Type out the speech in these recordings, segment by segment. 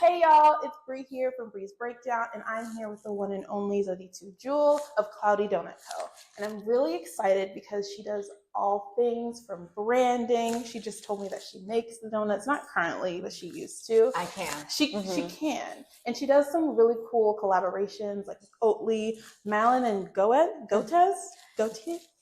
Hey y'all, it's Bree here from Bree's Breakdown, and I'm here with the one and only Zewiditu Jewel of Cloudy Donut Co. And I'm really excited because she does all things from branding. She just told me that she makes the donuts, not currently, but she used to. I can. She can. And she does some really cool collaborations like Oatly, Malin, and Goetz.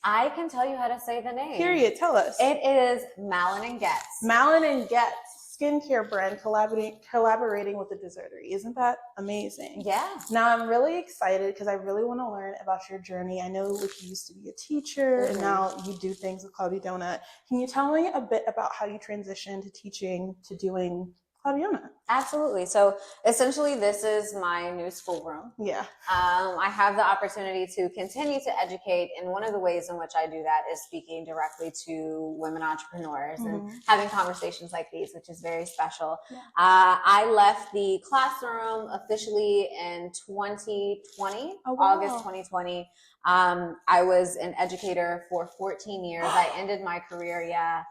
I can tell you how to say the name. Period. Tell us. It is Malin and Goetz. Malin and Goetz skincare brand collaborating with the dessertery. Isn't that amazing? Yeah. Now I'm really excited because I really want to learn about your journey. I know you used to be a teacher and now you do things with Cloudy Donut. Can you tell me a bit about how you transitioned to teaching to doing Cloudy Donut? Absolutely. So essentially this is my new schoolroom. Yeah. I have the opportunity to continue to educate, and one of the ways in which I do that is speaking directly to women entrepreneurs and having conversations like these, which is very special. Yeah. I left the classroom officially in 2020, August 2020. I was an educator for 14 years. I ended my career,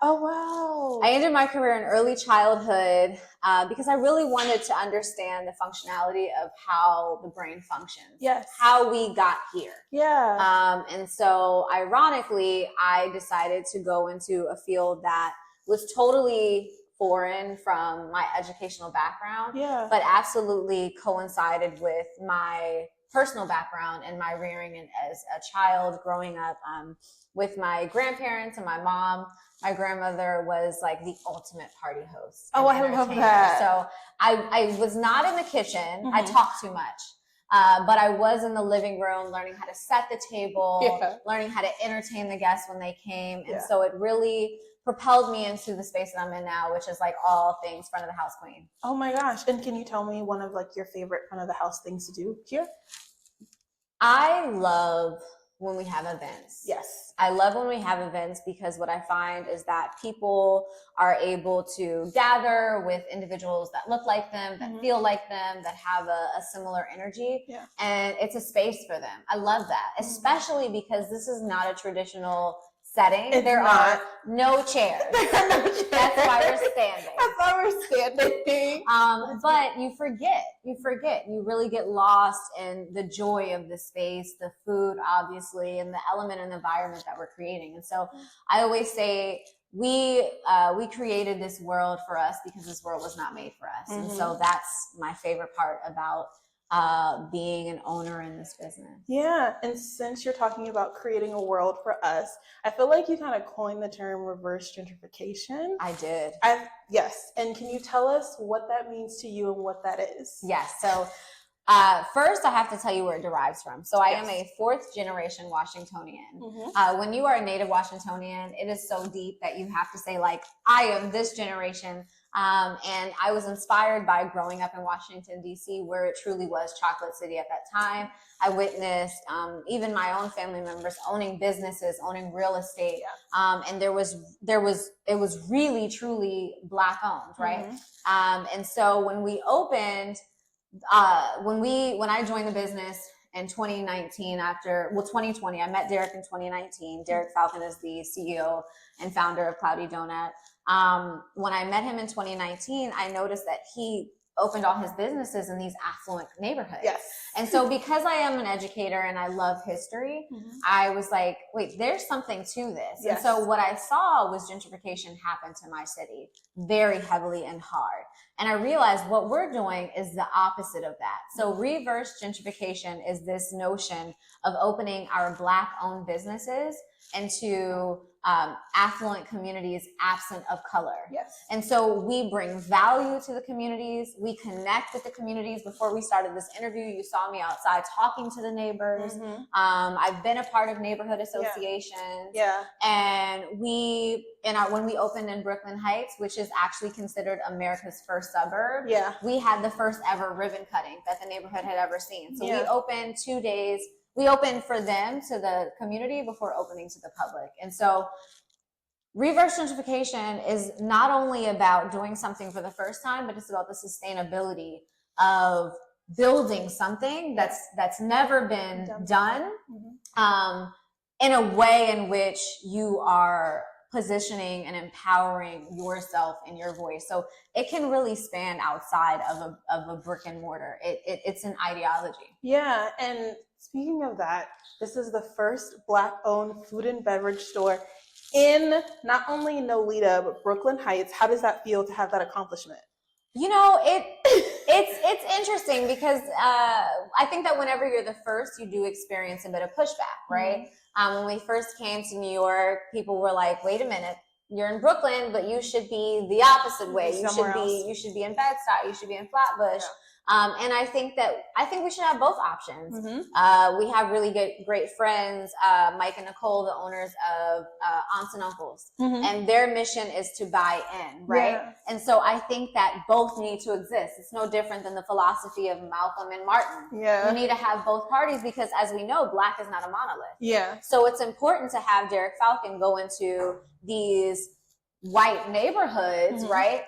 Oh, wow. I ended my career in early childhood because I really wanted to understand the functionality of how the brain functions. Yes. How we got here. Yeah. And so ironically, I decided to go into a field that was totally foreign from my educational background, but absolutely coincided with my personal background and my rearing and as a child growing up with my grandparents and my mom. My grandmother was like the ultimate party host. Oh, I love that. So I was not in the kitchen. I talked too much. But I was in the living room learning how to set the table, learning how to entertain the guests when they came. And so it really propelled me into the space that I'm in now, which is like all things front of the house queen. Oh my gosh. And can you tell me one of like your favorite front of the house things to do here? I love when we have events. Yes. I love when we have events because what I find is that people are able to gather with individuals that look like them, that feel like them, that have a similar energy. Yeah. And it's a space for them. I love that, especially because this is not a traditional setting. There are no chairs. That's why we're standing. That's why we're standing. But you forget. You really get lost in the joy of the space, the food, obviously, and the element and the environment that we're creating. And so I always say we created this world for us because this world was not made for us. And so that's my favorite part about being an owner in this business. Yeah. And since you're talking about creating a world for us, I feel like you kind of coined the term reverse gentrification. I did. Yes. And can you tell us what that means to you and what that is? Yes. So first, I have to tell you where it derives from. So I am a fourth generation Washingtonian. When you are a native Washingtonian, it is so deep that you have to say like, I am this generation. And I was inspired by growing up in Washington, D.C., where it truly was Chocolate City at that time. I witnessed even my own family members owning businesses, owning real estate. And it was really, truly Black owned, right? And so when we opened, when I joined the business in 2019 2020, I met Derek in 2019. Derek Falcon is the CEO and founder of Cloudy Donut. When I met him in 2019, I noticed that he opened all his businesses in these affluent neighborhoods. Yes. And so because I am an educator and I love history, I was like, wait, there's something to this. Yes. And so what I saw was gentrification happen to my city very heavily and hard. And I realized what we're doing is the opposite of that. So reverse gentrification is this notion of opening our Black owned businesses into affluent communities absent of color. Yes. And so we bring value to the communities. We connect with the communities. Before we started this interview, you saw me outside talking to the neighbors. I've been a part of neighborhood associations. And when we opened in Brooklyn Heights, which is actually considered America's first suburb, we had the first ever ribbon cutting that the neighborhood had ever seen. So we opened 2 days. We opened for them to the community before opening to the public. And so reverse gentrification is not only about doing something for the first time, but it's about the sustainability of building something that's never been done in a way in which you are positioning and empowering yourself and your voice. So it can really span outside of a brick and mortar. It's an ideology. Yeah. And speaking of that, this is the first Black-owned food and beverage store in not only Nolita, but Brooklyn Heights. How does that feel to have that accomplishment? You know, it's interesting because I think that whenever you're the first, you do experience a bit of pushback, right? When we first came to New York, people were like, "Wait a minute, you're in Brooklyn, but you should be the opposite way. You should be in Bed-Stuy, you should be in Flatbush." Yeah. And I think we should have both options. We have really great friends, Mike and Nicole, the owners of Aunts and Uncles, and their mission is to buy in, right? Yeah. And so I think that both need to exist. It's no different than the philosophy of Malcolm and Martin. Yeah. You need to have both parties because, as we know, Black is not a monolith. Yeah. So it's important to have Derek Falcon go into these white neighborhoods, right?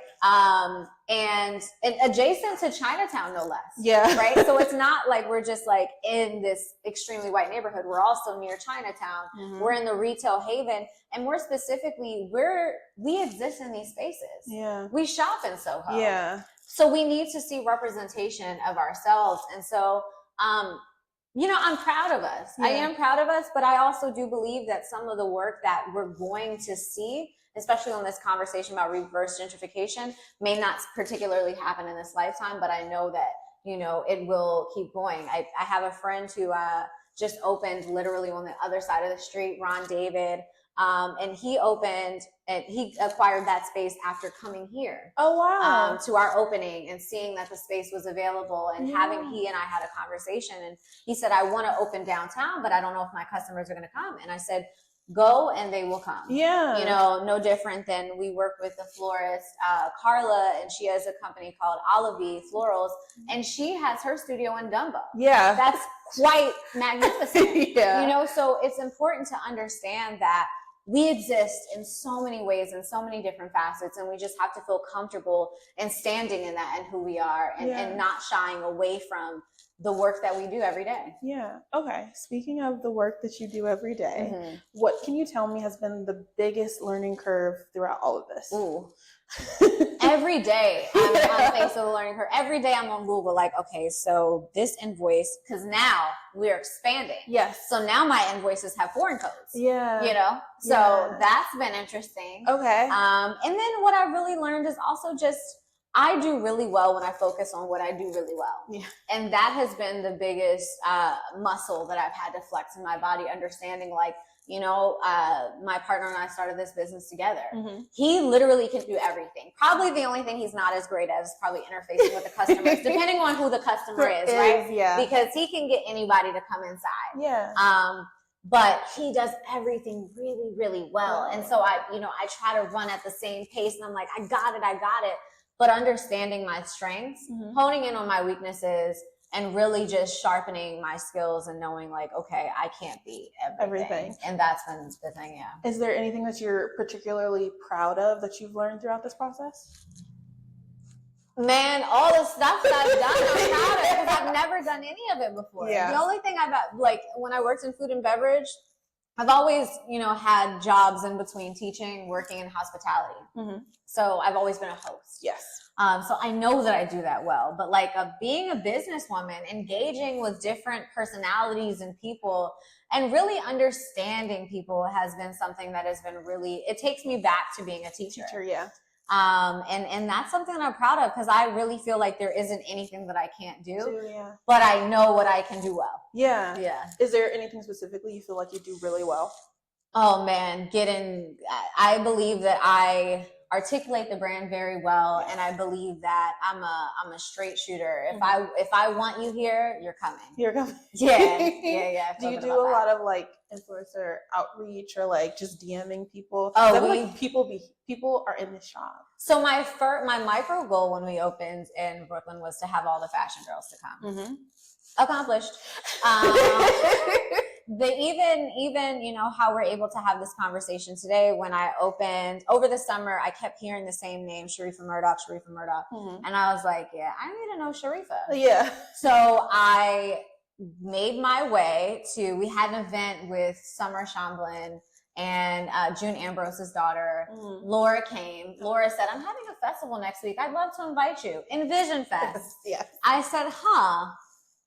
And adjacent to Chinatown, no less. Yeah. Right. So it's not like we're just like in this extremely white neighborhood. We're also near Chinatown. We're in the retail haven, and more specifically, we exist in these spaces. Yeah. We shop in Soho. Yeah. So we need to see representation of ourselves, and so you know, I'm proud of us. Yeah. I am proud of us, but I also do believe that some of the work that we're going to see, especially on this conversation about reverse gentrification, may not particularly happen in this lifetime, but I know that, you know, it will keep going. I have a friend who just opened literally on the other side of the street, Ron David, and he acquired that space after coming here. Oh, wow. To our opening and seeing that the space was available and he and I had a conversation, and he said, "I want to open downtown, but I don't know if my customers are going to come." And I said, "Go and they will come." Yeah. You know, no different than we work with the florist, Carla, and she has a company called Olivie Florals, and she has her studio in Dumbo. Yeah. That's quite magnificent. Yeah. You know, so it's important to understand that we exist in so many ways, in so many different facets, and we just have to feel comfortable in standing in that and who we are, and not shying away from the work that we do every day. Yeah. Okay. Speaking of the work that you do every day, what can you tell me has been the biggest learning curve throughout all of this? Ooh. Every day I'm faced with a learning curve. Every day I'm on Google, like, okay, so this invoice, because now we're expanding. Yes. So now my invoices have foreign codes. Yeah. You know? So that's been interesting. Okay. And then what I really learned is also just, I do really well when I focus on what I do really well. Yeah. And that has been the biggest muscle that I've had to flex in my body, understanding, like, you know, my partner and I started this business together. He literally can do everything. Probably the only thing he's not as great as is probably interfacing with the customers, depending on who the customer is, right? Yeah. Because he can get anybody to come inside. Yeah. But he does everything really, really well. And so I try to run at the same pace, and I'm like, I got it. But understanding my strengths, honing in on my weaknesses, and really just sharpening my skills and knowing, like, okay, I can't be everything. And that's been the thing, yeah. Is there anything that you're particularly proud of that you've learned throughout this process? Man, all the stuff that I've done, I'm proud of, because I've never done any of it before. Yeah. The only thing like, when I worked in food and beverage, I've always, you know, had jobs in between teaching, working in hospitality. So I've always been a host. Yes. So I know that I do that well, but like being a businesswoman, engaging with different personalities and people, and really understanding people has been something that has been really, it takes me back to being a teacher. Yeah. And that's something that I'm proud of, because I really feel like there isn't anything that I can't do, but I know what I can do well. Yeah. Yeah. Is there anything specifically you feel like you do really well? Oh man, I believe that I articulate the brand very well, and I believe that I'm a straight shooter. If I want you here, you're coming. You're coming. Yeah. Do you do a lot of like influencer outreach, or like just DMing people? Oh, people are in the shop. So my micro goal when we opened in Brooklyn was to have all the fashion girls to come. Accomplished. Even you know how we're able to have this conversation today. When I opened over the summer, I kept hearing the same name, Sharifa Murdoch, and I was like, yeah, I need to know Sharifa. Yeah. So I made my way to, we had an event with Summer Shamblin and June Ambrose's daughter, Laura, came. Laura said, I'm having a festival next week. I'd love to invite you. Envision Fest. Yes. I said,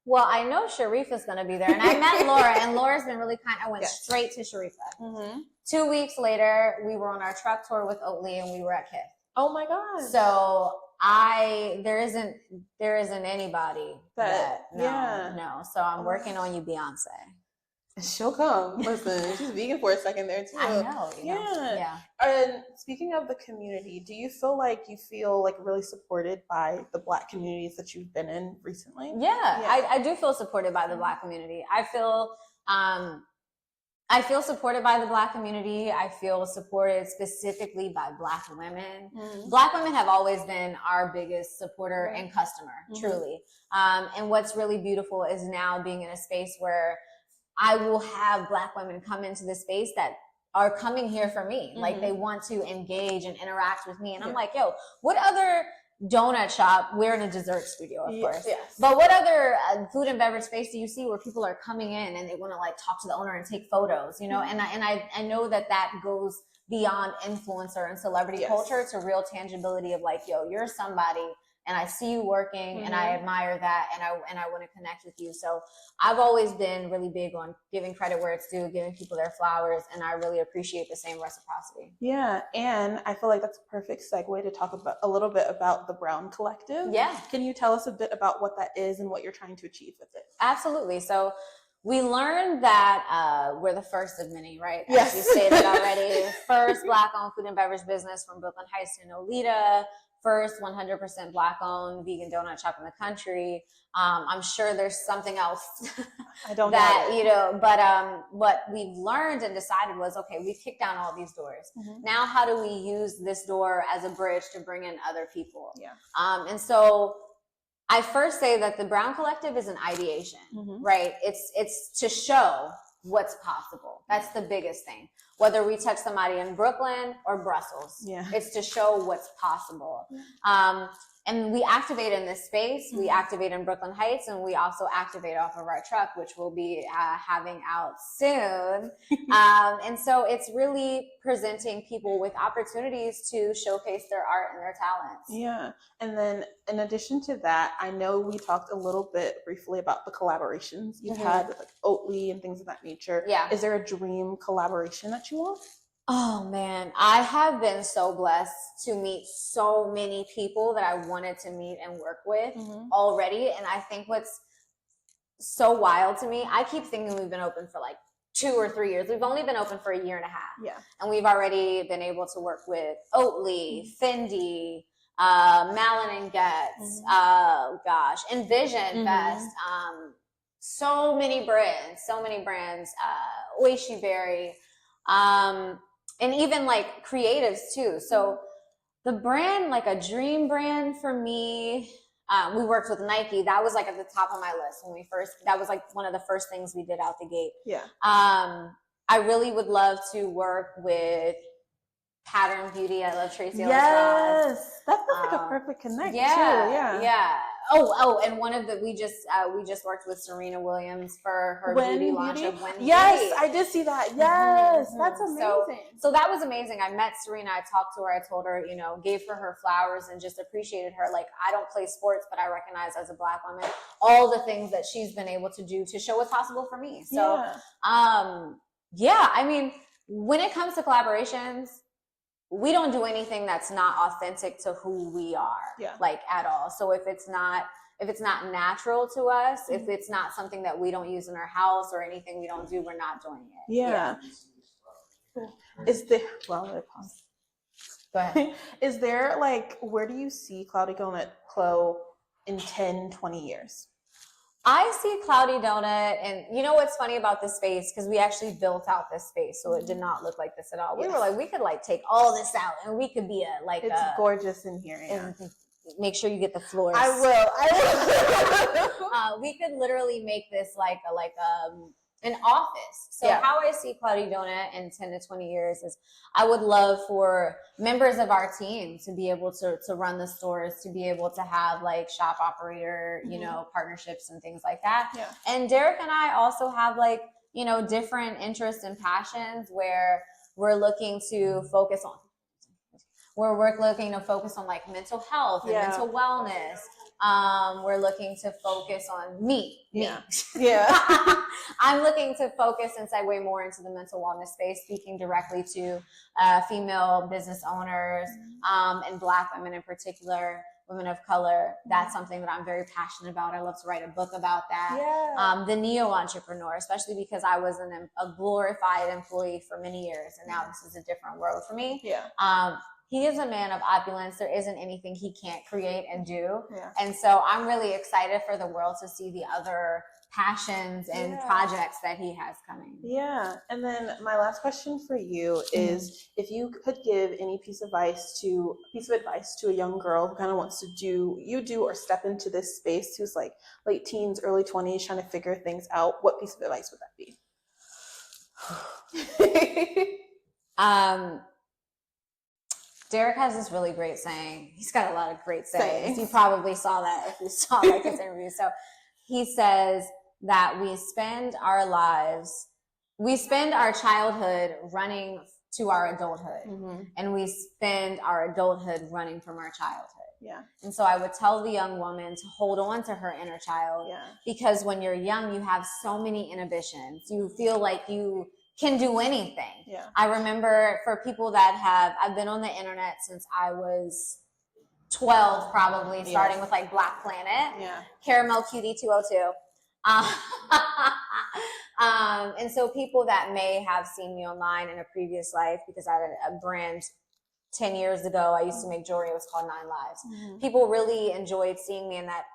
well, I know Sharifa's going to be there. And I met Laura, and Laura's been really kind. I went straight to Sharifa. 2 weeks later, we were on our truck tour with Oatly, and we were at Kith. Oh my God. So there isn't anybody no. So I'm working on you, Beyonce. She'll come. Listen, she's vegan for a second there too. I know. Yeah. And speaking of the community, do you feel like really supported by the Black communities that you've been in recently? Yeah. I do feel supported by the Black community. I feel supported by the Black community. I feel supported specifically by Black women. Black women have always been our biggest supporter and customer, truly. And what's really beautiful is now being in a space where I will have Black women come into the space that are coming here for me. Like they want to engage and interact with me. And I'm like, yo, what other donut shop, we're in a dessert studio, of course. Yes. But what other food and beverage space do you see where people are coming in and they want to like talk to the owner and take photos, you know? And I know that goes beyond influencer and celebrity culture to real tangibility of like, yo, you're somebody and I see you working and I admire that and I want to connect with you. So I've always been really big on giving credit where it's due, giving people their flowers, and I really appreciate the same reciprocity. Yeah, and I feel like that's a perfect segue to talk about a little bit about the Brown Collective. Yeah. Can you tell us a bit about what that is and what you're trying to achieve with it? Absolutely. So we learned that we're the first of many, right? As you stated already. First Black-owned food and beverage business from Brooklyn Heights to Nolita. First 100% Black-owned vegan donut shop in the country. I'm sure there's something else I don't that, you know, but what we've learned and decided was, okay, we've kicked down all these doors. Now how do we use this door as a bridge to bring in other people? Yeah. And so I first say that the Brown Collective is an ideation, right? It's to show what's possible. That's the biggest thing. Whether we touch somebody in Brooklyn or Brussels, it's to show what's possible. And we activate in this space. We activate in Brooklyn Heights, and we also activate off of our truck, which we'll be having out soon. And so it's really presenting people with opportunities to showcase their art and their talents. Yeah. And then in addition to that, I know we talked a little bit briefly about the collaborations you've had with like Oatly and things of that nature. Yeah. Is there a dream collaboration that you want? Oh man, I have been so blessed to meet so many people that I wanted to meet and work with already. And I think what's so wild to me, I keep thinking we've been open for like 2 or 3 years. We've only been open for 1.5 years. Yeah. And we've already been able to work with Oatly, Fendi, Malin and Getz, Envision Fest, so many brands, Oishi Berry, and even like creatives too. So the brand, like a dream brand for me, we worked with Nike. That was like at the top of my list when that was like one of the first things we did out the gate. Yeah. I really would love to work with Pattern Beauty. I love Tracy Ellis Ross. Yes. That feels like a perfect connect too. Yeah. Oh, and one of we just worked with Serena Williams for her beauty launch of When Yes, Beauty. I did see that. Yes, that's amazing. So that was amazing. I met Serena. I talked to her. I told her, you know, gave her flowers and just appreciated her. Like, I don't play sports, but I recognize as a Black woman all the things that she's been able to do to show what's possible for me. So, I mean, when it comes to collaborations, we don't do anything that's not authentic to who we are, like at all. So if it's not natural to us, if it's not something that we don't use in our house or anything we don't do, we're not doing it. Yeah. Is there, pause. Go ahead. Is there like, where do you see Cloudy Donut Co. in 10, 20 years? I see Cloudy Donut, and you know what's funny about this space, because we actually built out this space, so it did not look like this at all. We were like, we could like take all this out, and we could be it's gorgeous in here. Yeah. Make sure you get the floors. I will. We could literally make this like an office. So how I see Cloudy Donut in 10 to 20 years is I would love for members of our team to be able to run the stores, to be able to have like shop operator, you know, partnerships and things like that. Yeah. And Derek and I also have like, you know, different interests and passions where We're looking to focus on like mental health and mental wellness. We're looking to focus on me. Yeah. I'm looking to focus and segue more into the mental wellness space, speaking directly to female business owners, and Black women in particular, women of color. That's something that I'm very passionate about. I love to write a book about that. The neo-entrepreneur, especially because I was a glorified employee for many years, and now this is a different world for me. He is a man of opulence. There isn't anything he can't create and do. And so I'm really excited for the world to see the other passions and projects that he has coming. And then my last question for you is, if you could give any piece of advice to a young girl who kind of wants to do or step into this space, who's like late teens, early 20s, trying to figure things out, what piece of advice would that be? Derek has this really great saying. He's got a lot of great sayings. You probably saw that if you saw like his interview. So he says that we spend our childhood running to our adulthood, and we spend our adulthood running from our childhood. And so I would tell the young woman to hold on to her inner child, because when you're young, you have so many inhibitions. You feel like you can do anything. I remember, for people that I've been on the internet since I was 12, probably, starting with like Black Planet, Caramel Cutie 202. And so people that may have seen me online in a previous life, because I had a brand 10 years ago, I used to make jewelry. It was called 9 Lives. People really enjoyed seeing me in that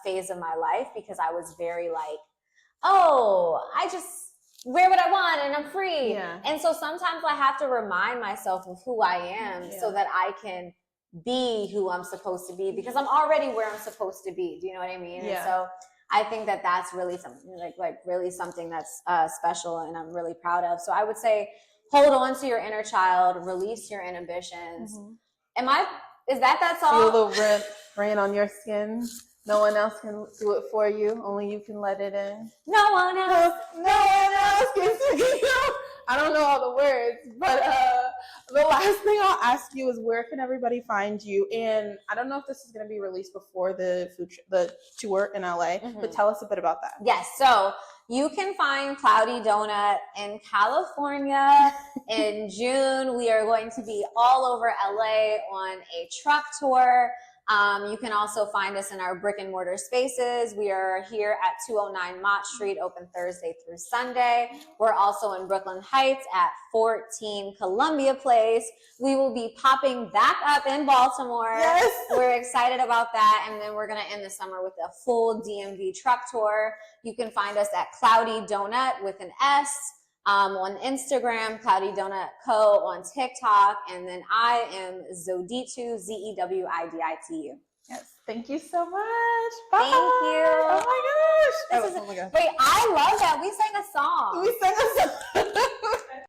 phase of my life, because I was very like, oh, I just wear what I want and I'm free. And so sometimes I have to remind myself of who I am, so that I can be who I'm supposed to be, because I'm already where I'm supposed to be. Do you know what I mean? And so I think that that's really something really something that's special, and I'm really proud of. So I would say, hold on to your inner child, release your inhibitions. Is that song? Feel the rain on your skin. No one else can do it for you. Only you can let it in. No one else can see you. I don't know all the words, but the last thing I'll ask you is, where can everybody find you? And I don't know if this is going to be released before the tour in LA, but tell us a bit about that. Yes, so you can find Cloudy Donut in California in June. We are going to be all over LA on a truck tour. You can also find us in our brick and mortar spaces. We are here at 209 Mott Street, open Thursday through Sunday. We're also in Brooklyn Heights at 14 Columbia Place. We will be popping back up in Baltimore. We're excited about that. And then we're going to end the summer with a full DMV truck tour. You can find us at Cloudy Donut with an S. On Instagram, Cloudy Donut Co. on TikTok, and then I am Zewiditu, Zewiditu. Yes, thank you so much. Bye. Thank you. Oh my gosh. Wait, I love that. We sang a song.